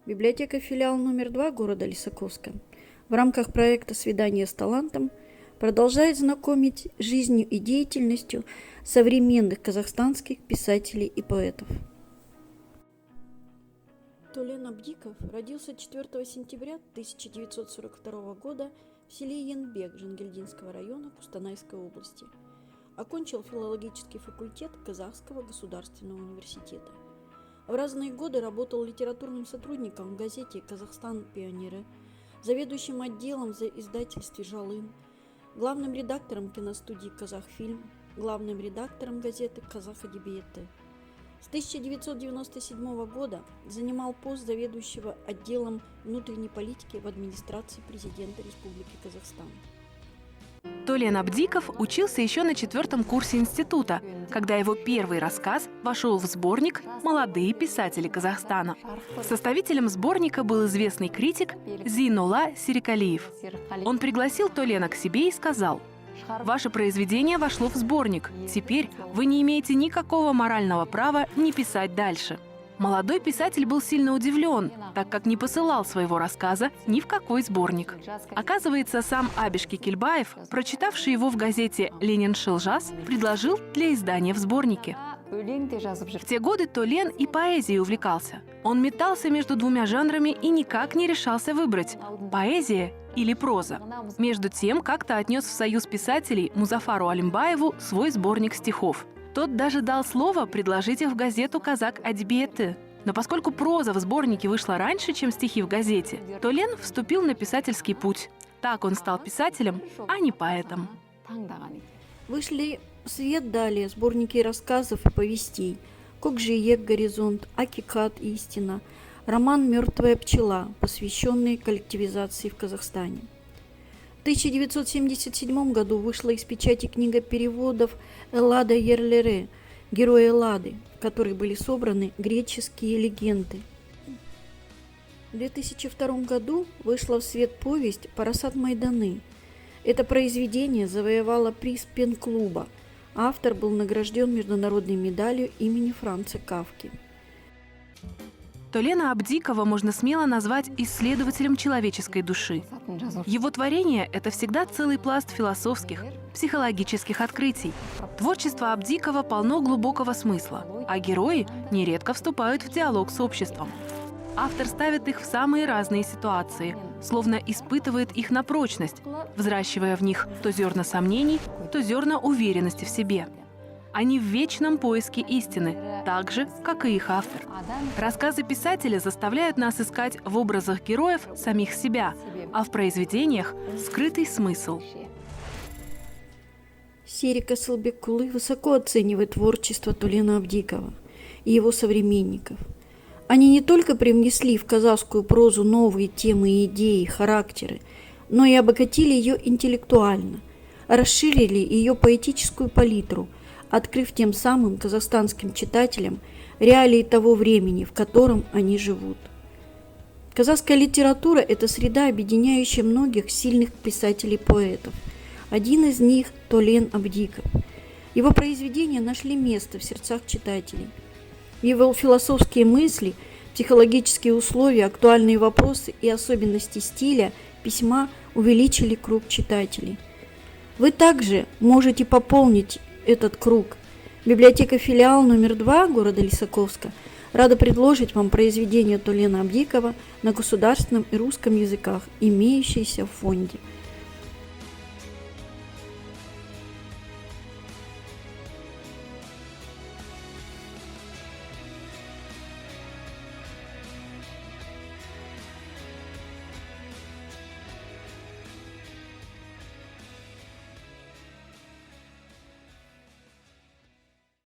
Библиотека филиал номер 2 города Лисаковска в рамках проекта «Свидание с талантом» продолжает знакомить с жизнью и деятельностью современных казахстанских писателей и поэтов. Толен Абдиков родился 4 сентября 1942 года в селе Янбек Жангельдинского района Кустанайской области. Окончил филологический факультет Казахского государственного университета. В разные годы работал литературным сотрудником в газете «Казахстан Пионеры», заведующим отделом за издательстве «Жалын», главным редактором киностудии «Казахфильм», главным редактором газеты «Казах Адибиеты». С 1997 года занимал пост заведующего отделом внутренней политики в администрации президента Республики Казахстан. Толен Абдиков учился еще на 4-м курсе института, когда его первый рассказ вошел в сборник «Молодые писатели Казахстана». Составителем сборника был известный критик Зейнулла Серикалиев. Он пригласил Толена к себе и сказал: «Ваше произведение вошло в сборник. Теперь вы не имеете никакого морального права не писать дальше». Молодой писатель был сильно удивлен, так как не посылал своего рассказа ни в какой сборник. Оказывается, сам Абиш Кекельбаев, прочитавший его в газете «Лениншил жаз», предложил для издания в сборнике. В те годы Толен и поэзией увлекался. Он метался между двумя жанрами и никак не решался выбрать – поэзия или проза. Между тем, как-то отнес в Союз писателей Музафару Алимбаеву свой сборник стихов. Тот даже дал слово предложить их в газету «Казак Адибиеты». Но поскольку проза в сборнике вышла раньше, чем стихи в газете, Толен вступил на писательский путь. Так он стал писателем, а не поэтом. Вышли в свет далее сборники рассказов и повестей «Кокжиек горизонт», «Акикат истина», роман «Мертвая пчела», посвященный коллективизации в Казахстане. В 1977 году вышла из печати книга переводов Эллада Ерлере «Герои Эллады», в которой были собраны греческие легенды. В 2002 году вышла в свет повесть «Парасат Майданы». Это произведение завоевало приз Пен-клуба. Автор был награжден международной медалью имени Франца Кафки. Толена Абдикова можно смело назвать исследователем человеческой души. Его творение – это всегда целый пласт философских, психологических открытий. Творчество Абдикова полно глубокого смысла, а герои нередко вступают в диалог с обществом. Автор ставит их в самые разные ситуации, словно испытывает их на прочность, взращивая в них то зерна сомнений, то зерна уверенности в себе. Они в вечном поиске истины, так же, как и их автор. Рассказы писателя заставляют нас искать в образах героев самих себя, а в произведениях – скрытый смысл. Серик Асылбек-Кулы высоко оценивает творчество Толена Абдикова и его современников. Они не только привнесли в казахскую прозу новые темы и идеи, характеры, но и обогатили ее интеллектуально, расширили ее поэтическую палитру, открыв тем самым казахстанским читателям реалии того времени, в котором они живут. Казахская литература – это среда, объединяющая многих сильных писателей-поэтов. Один из них – Толен Абдиков. Его произведения нашли место в сердцах читателей. Его философские мысли, психологические условия, актуальные вопросы и особенности стиля письма увеличили круг читателей. Вы также можете пополнить этот круг. Библиотека филиал номер 2 города Лисаковска рада предложить вам произведения Толена Абдикова на государственном и русском языках, имеющиеся в фонде.